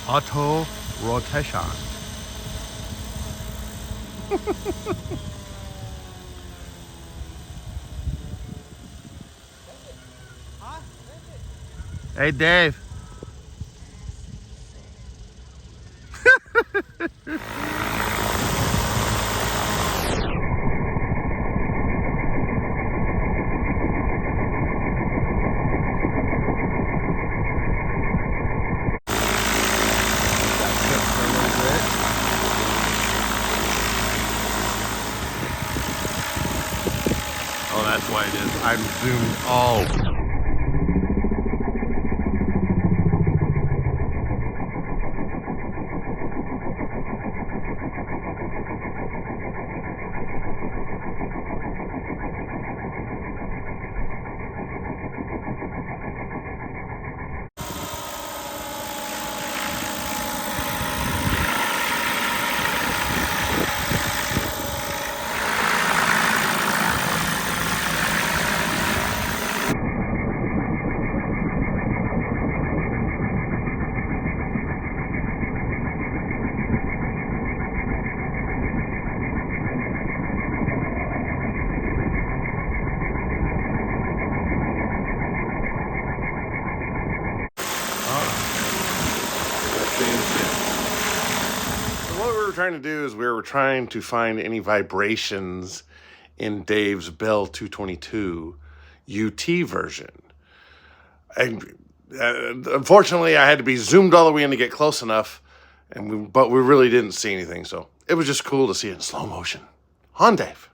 Auto rotation. Hey, Dave. Oh, that's why it is. I'm zoomed all. What we were trying to do is we were trying to find any vibrations in Dave's Bell 222 UT version. And unfortunately, I had to be zoomed all the way in to get close enough, but we really didn't see anything. So it was just cool to see it in slow motion. On, Dave.